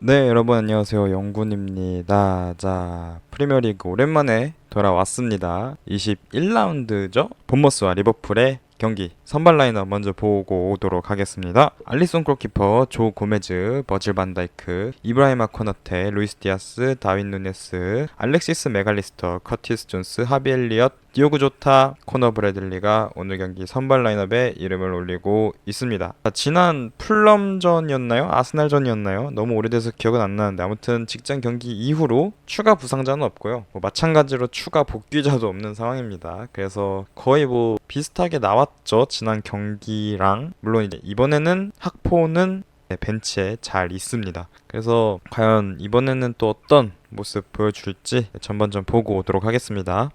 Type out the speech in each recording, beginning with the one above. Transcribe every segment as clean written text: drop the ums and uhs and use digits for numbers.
네, 여러분 안녕하세요. 영군입니다. 자, 프리미어리그 오랜만에 돌아왔습니다. 21라운드죠? 본머스와 리버풀의 경기 선발 라인업 먼저 보고 오도록 하겠습니다. 알리송 골키퍼, 조 고메즈, 버질 반다이크, 이브라히마 코너테, 루이스 디아스, 다윈 누네스, 알렉시스 메갈리스터, 커티스 존스, 하비 엘리엇, 디오그 조타, 코너 브래들리가 오늘 경기 선발 라인업에 이름을 올리고 있습니다. 지난 풀럼전이었나요? 아스날전이었나요? 너무 오래돼서 기억은 안 나는데 아무튼 직전 경기 이후로 추가 부상자는 없고요. 마찬가지로 추가 복귀자도 없는 상황입니다. 그래서 거의 비슷하게 나왔죠. 지난 경기랑. 물론 이제 이번에는 학포는 벤치에 잘 있습니다. 그래서 과연 이번에는 또 어떤 모습 보여줄지 전반전 보고 오도록 하겠습니다.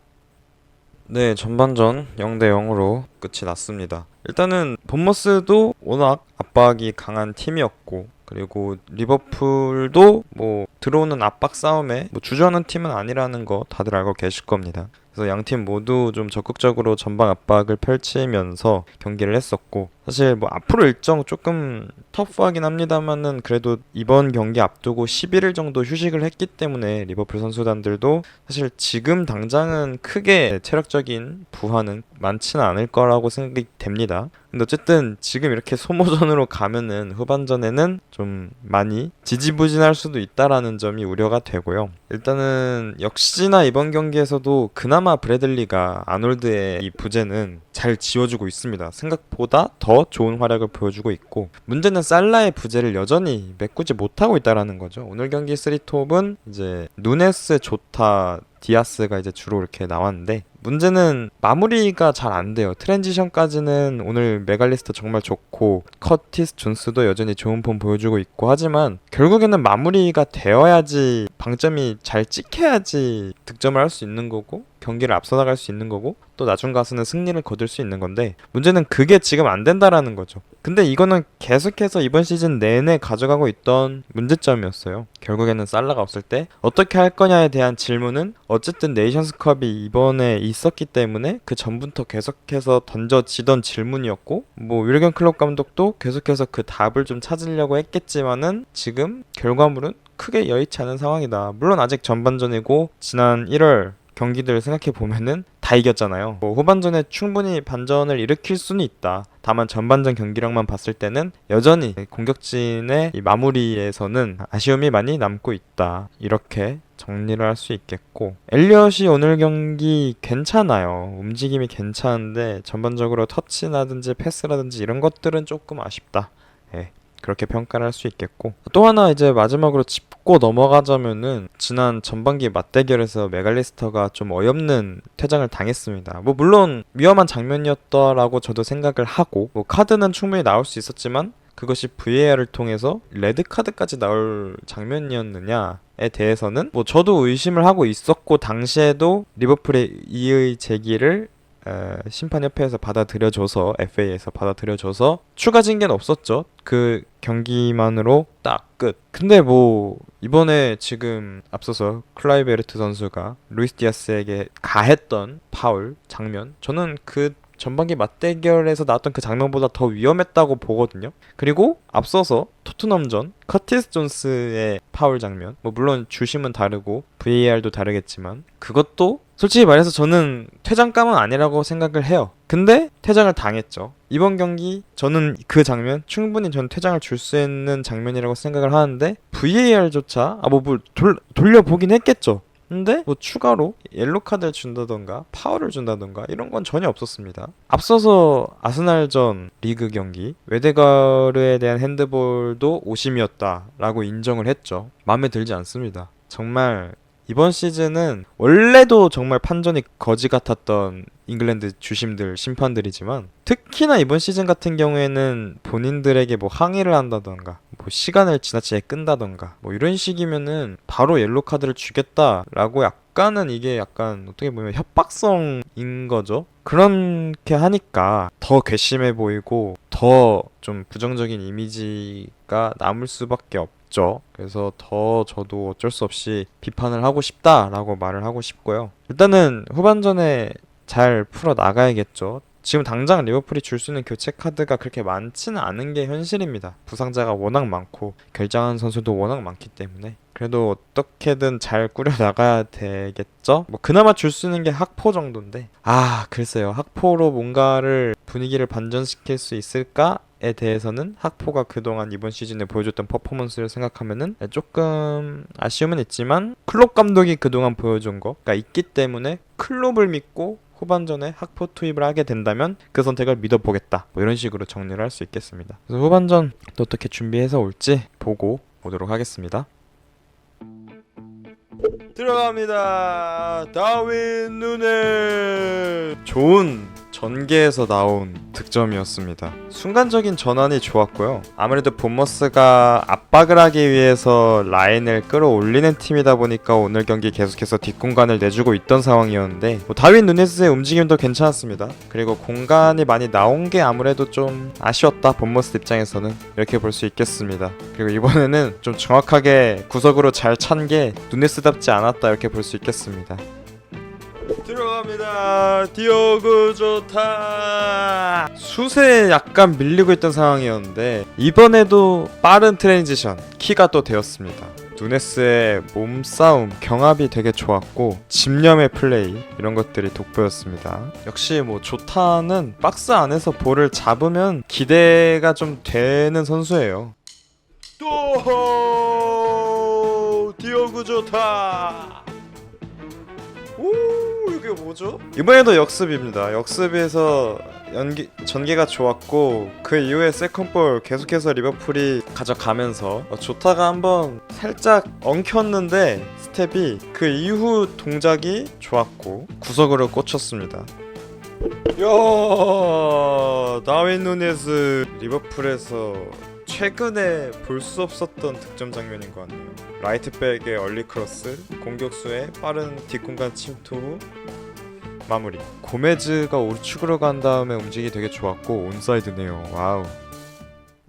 네, 전반전 0대 0으로 끝이 났습니다. 일단은 본머스도 워낙 압박이 강한 팀이었고, 그리고 리버풀도 들어오는 압박 싸움에 주저하는 팀은 아니라는 거 다들 알고 계실 겁니다. 그래서 양 팀 모두 좀 적극적으로 전방 압박을 펼치면서 경기를 했었고, 사실 앞으로 일정 조금 터프하긴 합니다만은 그래도 이번 경기 앞두고 11일 정도 휴식을 했기 때문에 리버풀 선수단들도 사실 지금 당장은 크게 체력적인 부하는 많지는 않을 거라고 생각이 됩니다. 근데 어쨌든 지금 이렇게 소모전으로 가면은 후반전에는 좀 많이 지지부진할 수도 있다라는 점이 우려가 되고요. 일단은 역시나 이번 경기에서도 그나마 브래들리가 아놀드의 이 부재는 잘 지워주고 있습니다. 생각보다 더 좋은 활약을 보여주고 있고, 문제는 살라의 부재를 여전히 메꾸지 못하고 있다라는 거죠. 오늘 경기 3톱은 이제 누네스, 조타, 디아스가 이제 주로 이렇게 나왔는데, 문제는 마무리가 잘 안 돼요. 트랜지션까지는 오늘 메갈리스터 정말 좋고 커티스 존스도 여전히 좋은 폼 보여주고 있고 하지만 결국에는 마무리가 되어야지, 방점이 잘 찍혀야지 득점을 할 수 있는 거고 경기를 앞서 나갈 수 있는 거고 또 나중 가서는 승리를 거둘 수 있는 건데, 문제는 그게 지금 안 된다라는 거죠. 근데 이거는 계속해서 이번 시즌 내내 가져가고 있던 문제점이었어요. 결국에는 살라가 없을 때 어떻게 할 거냐에 대한 질문은 어쨌든 네이션스컵이 이번에 있었기 때문에 그 전부터 계속해서 던져지던 질문이었고, 윌겐 클롭 감독도 계속해서 그 답을 좀 찾으려고 했겠지만은 지금 결과물은 크게 여의치 않은 상황이다. 물론 아직 전반전이고 지난 1월 경기들 생각해보면은 다 이겼잖아요. 후반전에 충분히 반전을 일으킬 수는 있다. 다만 전반전 경기력만 봤을 때는 여전히 공격진의 이 마무리에서는 아쉬움이 많이 남고 있다. 이렇게 정리를 할 수 있겠고, 엘리엇이 오늘 경기 괜찮아요. 움직임이 괜찮은데 전반적으로 터치라든지 패스라든지 이런 것들은 조금 아쉽다. 예. 그렇게 평가를 할 수 있겠고, 또 하나 이제 마지막으로 짚고 넘어가자면은 지난 전반기 맞대결에서 메갈리스터가 좀 어이없는 퇴장을 당했습니다. 물론 위험한 장면이었다라고 저도 생각을 하고, 카드는 충분히 나올 수 있었지만 그것이 VAR을 통해서 레드카드까지 나올 장면이었느냐에 대해서는 저도 의심을 하고 있었고, 당시에도 리버풀의 이의 제기를 심판협회에서 받아들여줘서, FA에서 받아들여줘서 추가 징계는 없었죠. 그 경기만으로 딱 끝. 근데 이번에 지금 앞서서 클라이베르트 선수가 루이스 디아스에게 가했던 파울 장면, 저는 그 전반기 맞대결에서 나왔던 그 장면보다 더 위험했다고 보거든요. 그리고 앞서서 토트넘전 커티스 존스의 파울 장면, 물론 주심은 다르고 VAR도 다르겠지만 그것도 솔직히 말해서 저는 퇴장감은 아니라고 생각을 해요. 근데 퇴장을 당했죠. 이번 경기 저는 그 장면 충분히 전 퇴장을 줄 수 있는 장면이라고 생각을 하는데 VAR조차 돌려보긴 했겠죠. 근데 추가로 옐로카드를 준다던가 파울을 준다던가 이런 건 전혀 없었습니다. 앞서서 아스날전 리그 경기 웨데가르에 대한 핸드볼도 오심이었다라고 인정을 했죠. 마음에 들지 않습니다. 정말 이번 시즌은 원래도 정말 판정이 거지 같았던 잉글랜드 주심들, 심판들이지만 특히나 이번 시즌 같은 경우에는 본인들에게 항의를 한다던가 시간을 지나치게 끈다던가 이런 식이면은 바로 옐로 카드를 주겠다라고 약간은 이게 약간 어떻게 보면 협박성인 거죠. 그렇게 하니까 더 괘씸해 보이고 더 좀 부정적인 이미지가 남을 수밖에 없죠. 그래서 더 저도 어쩔 수 없이 비판을 하고 싶다라고 말을 하고 싶고요. 일단은 후반전에 잘 풀어 나가야겠죠. 지금 당장 리버풀이 줄 수 있는 교체 카드가 그렇게 많지는 않은 게 현실입니다. 부상자가 워낙 많고 결장한 선수도 워낙 많기 때문에 그래도 어떻게든 잘 꾸려 나가야 되겠죠? 뭐 그나마 줄 수 있는 게 학포 정도인데 글쎄요. 학포로 뭔가를 분위기를 반전시킬 수 있을까에 대해서는 학포가 그동안 이번 시즌에 보여줬던 퍼포먼스를 생각하면은 조금 아쉬움은 있지만 클롭 감독이 그동안 보여준 거가 있기 때문에 클롭을 믿고 후반전에 학포 투입을 하게 된다면 그 선택을 믿어보겠다. 뭐 이런 식으로 정리를 할 수 있겠습니다. 그래서 후반전 또 어떻게 준비해서 올지 보고 오도록 하겠습니다. 들어갑니다. 다윈 누네. 좋은 전개에서 나온 득점이었습니다. 순간적인 전환이 좋았고요. 아무래도 본머스가 압박을 하기 위해서 라인을 끌어올리는 팀이다 보니까 오늘 경기 계속해서 뒷공간을 내주고 있던 상황이었는데 다윈 누네스의 움직임도 괜찮았습니다. 그리고 공간이 많이 나온 게 아무래도 좀 아쉬웠다. 본머스 입장에서는 이렇게 볼 수 있겠습니다. 그리고 이번에는 좀 정확하게 구석으로 잘 찬 게 누네스답지 않았다 이렇게 볼 수 있겠습니다. 들어갑니다. 디오그 좋다. 슛에 약간 밀리고 있던 상황이었는데 이번에도 빠른 트랜지션 키가 또 되었습니다. 누네스의 몸싸움, 경합이 되게 좋았고 집념의 플레이 이런 것들이 돋보였습니다. 역시 뭐 조타는 박스 안에서 볼을 잡으면 기대가 좀 되는 선수예요. 또 디오그 좋다. 오 이게 뭐죠? 이번에도 역습입니다. 역습에서 전개가 좋았고 그 이후에 세컨볼 계속해서 리버풀이 가져가면서 조타가 한번 살짝 엉켰는데 스텝이 그 이후 동작이 좋았고 구석으로 꽂혔습니다. 야 다윈 누네스 리버풀에서 최근에 볼 수 없었던 득점 장면인 것 같네요. 라이트백의 얼리 크로스, 공격수의 빠른 뒷공간 침투 후 마무리. 고메즈가 우측으로 간 다음에 움직이 되게 좋았고 온사이드네요. 와우.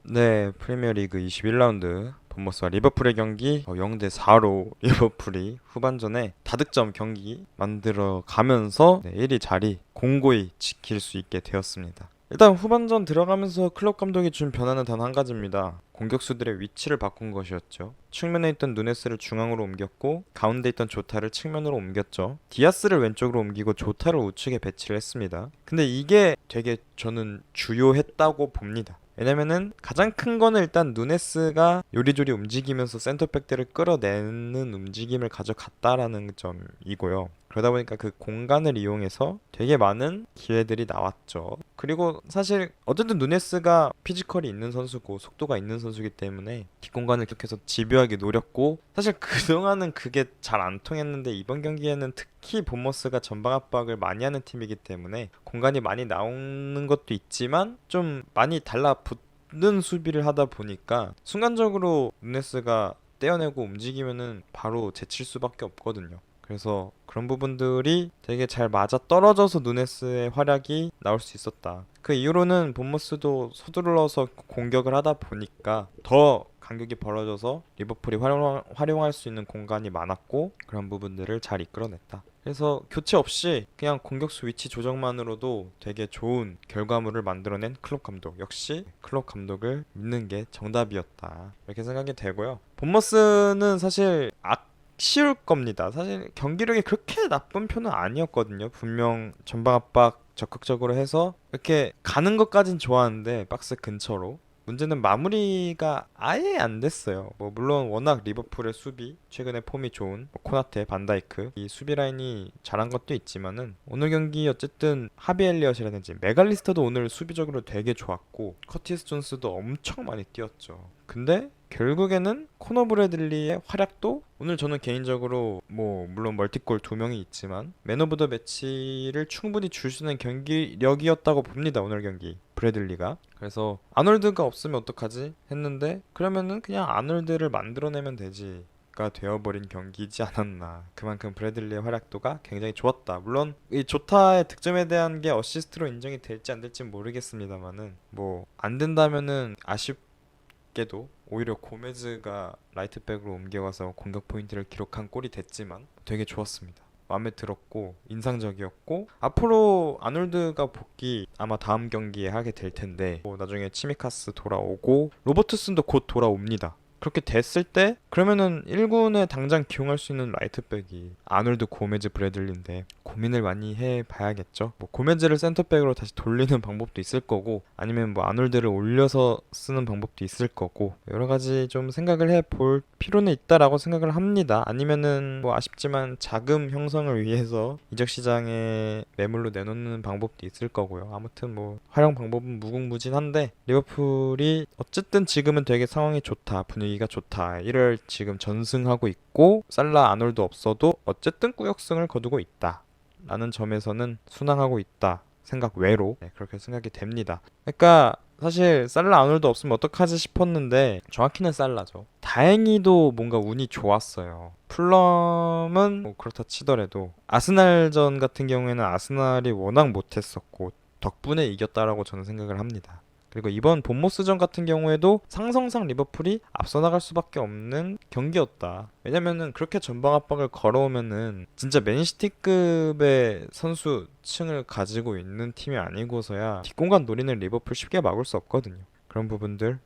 네, 프리미어리그 21라운드 본머스와 리버풀의 경기 0대4로 리버풀이 후반전에 다득점 경기 만들어 가면서 1위 자리 공고히 지킬 수 있게 되었습니다. 일단 후반전 들어가면서 클럽 감독이 준 변화는 단 한 가지입니다. 공격수들의 위치를 바꾼 것이었죠. 측면에 있던 누네스를 중앙으로 옮겼고 가운데 있던 조타를 측면으로 옮겼죠. 디아스를 왼쪽으로 옮기고 조타를 우측에 배치를 했습니다. 근데 이게 되게 저는 주요했다고 봅니다. 왜냐면은 가장 큰 거는 일단 누네스가 요리조리 움직이면서 센터백들을 끌어내는 움직임을 가져갔다라는 점이고요. 그러다 보니까 그 공간을 이용해서 되게 많은 기회들이 나왔죠. 그리고 사실 어쨌든 누네스가 피지컬이 있는 선수고 속도가 있는 선수이기 때문에 뒷공간을 계속해서 집요하게 노렸고 사실 그동안은 그게 잘 안 통했는데 이번 경기에는 특히 본머스가 전방 압박을 많이 하는 팀이기 때문에 공간이 많이 나오는 것도 있지만 좀 많이 달라붙는 수비를 하다 보니까 순간적으로 누네스가 떼어내고 움직이면은 바로 제칠 수밖에 없거든요. 그래서 그런 부분들이 되게 잘 맞아 떨어져서 누네스의 활약이 나올 수 있었다. 그 이후로는 본머스도 서둘러서 공격을 하다 보니까 더 간격이 벌어져서 리버풀이 활용할 수 있는 공간이 많았고 그런 부분들을 잘 이끌어냈다. 그래서 교체 없이 그냥 공격수 위치 조정만으로도 되게 좋은 결과물을 만들어낸 클롭 감독. 역시 클롭 감독을 믿는 게 정답이었다. 이렇게 생각이 되고요. 본머스는 사실 쉬울 겁니다. 사실 경기력이 그렇게 나쁜 편은 아니었거든요. 분명 전방 압박 적극적으로 해서 이렇게 가는 것까진 좋았는데 박스 근처로 문제는 마무리가 아예 안 됐어요. 뭐 물론 워낙 리버풀의 수비 최근에 폼이 좋은 코나테, 반다이크 이 수비 라인이 잘한 것도 있지만은 오늘 경기 어쨌든 하비 엘리엇이라든지 메갈리스터도 오늘 수비적으로 되게 좋았고 커티스 존스도 엄청 많이 뛰었죠. 근데 결국에는 코너 브래들리의 활약도 오늘 저는 개인적으로 뭐 물론 멀티골 2명이 있지만 맨 오브 더 매치를 충분히 줄 수 있는 경기력이었다고 봅니다. 오늘 경기 브래들리가. 그래서 아놀드가 없으면 어떡하지 했는데 그러면은 그냥 아놀드를 만들어내면 되지 가 되어버린 경기이지 않았나. 그만큼 브래들리의 활약도가 굉장히 좋았다. 물론 이 조타의 득점에 대한 게 어시스트로 인정이 될지 안 될지 모르겠습니다만은 뭐 안 된다면은 아쉽게도 오히려 고메즈가 라이트백으로 옮겨와서 공격 포인트를 기록한 골이 됐지만 되게 좋았습니다. 마음에 들었고 인상적이었고, 앞으로 아놀드가 복귀 아마 다음 경기에 하게 될 텐데 나중에 치미카스 돌아오고 로버트슨도 곧 돌아옵니다. 그렇게 됐을 때 그러면은 1군에 당장 기용할 수 있는 라이트백이 아놀드, 고메즈, 브래들리인데 고민을 많이 해봐야겠죠. 뭐 고메즈를 센터백으로 다시 돌리는 방법도 있을 거고, 아니면 뭐 아놀드를 올려서 쓰는 방법도 있을 거고, 여러 가지 좀 생각을 해볼 필요는 있다라고 생각을 합니다. 아니면은 뭐 아쉽지만 자금 형성을 위해서 이적 시장에 매물로 내놓는 방법도 있을 거고요. 아무튼 뭐 활용 방법은 무궁무진한데, 리버풀이 어쨌든 지금은 되게 상황이 좋다, 분위기가 좋다, 이를 지금 전승하고 있고, 살라, 아놀드 없어도 어쨌든 꾸역승을 거두고 있다 라는 점에서는 순항하고 있다 생각 외로 그렇게 생각이 됩니다. 그러니까 사실 살라, 아놀드 없으면 어떡하지 싶었는데 정확히는 살라죠. 다행히도 뭔가 운이 좋았어요. 풀럼은 뭐 그렇다 치더라도 아스날전 같은 경우에는 아스날이 워낙 못했었고 덕분에 이겼다라고 저는 생각을 합니다. 그리고 이번 본모스전 같은 경우에도 상성상 리버풀이 앞서 나갈 수밖에 없는 경기였다. 왜냐면은 그렇게 전방 압박을 걸어오면은 진짜 맨시티급의 선수층을 가지고 있는 팀이 아니고서야 뒷공간 노리는 리버풀 쉽게 막을 수 없거든요. 그런 부분들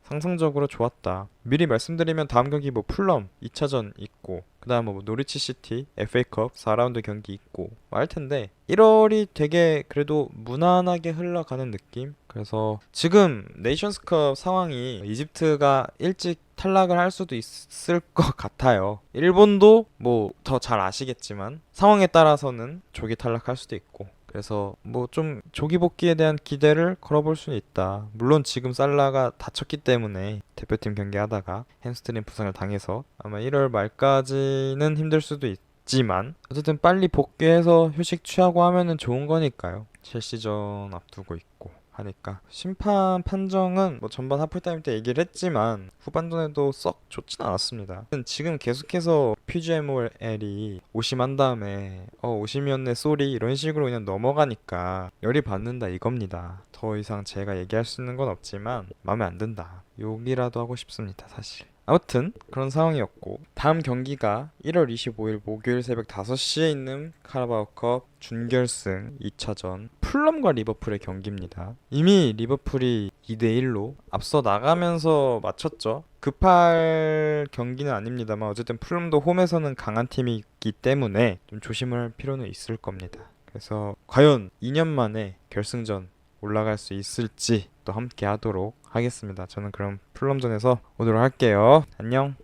상상적으로 좋았다. 미리 말씀드리면 다음 경기 뭐 풀럼 2차전 있고, 그 다음 뭐 노리치 시티 FA컵 4라운드 경기 있고 할 텐데 1월이 되게 그래도 무난하게 흘러가는 느낌? 그래서 지금 네이션스컵 상황이 이집트가 일찍 탈락을 할 수도 있을 것 같아요. 일본도 뭐 더 잘 아시겠지만 상황에 따라서는 조기 탈락할 수도 있고, 그래서 뭐 좀 조기 복귀에 대한 기대를 걸어볼 수는 있다. 물론 지금 살라가 다쳤기 때문에 대표팀 경기하다가 햄스트링 부상을 당해서 아마 1월 말까지는 힘들 수도 있지만 어쨌든 빨리 복귀해서 휴식 취하고 하면은 좋은 거니까요. 첼시전 앞두고 있고 하니까 심판 판정은 뭐 전반 하프타임 때 얘기를 했지만 후반전에도 썩 좋진 않았습니다. 지금 계속해서 PGMOL이 오심한 다음에 오심이었네 쏘리 이런 식으로 그냥 넘어가니까 열이 받는다 이겁니다. 더 이상 제가 얘기할 수 있는 건 없지만 마음에 안 든다, 욕이라도 하고 싶습니다 사실. 아무튼 그런 상황이었고, 다음 경기가 1월 25일 목요일 새벽 5시에 있는 카라바오컵 준결승 2차전 풀럼과 리버풀의 경기입니다. 이미 리버풀이 2대1로 앞서 나가면서 마쳤죠. 급할 경기는 아닙니다만 어쨌든 풀럼도 홈에서는 강한 팀이기 때문에 좀 조심을 할 필요는 있을 겁니다. 그래서 과연 2년 만에 결승전 올라갈 수 있을지 또 함께 하도록 하겠습니다. 저는 그럼 풀럼전에서 오도록 할게요. 안녕.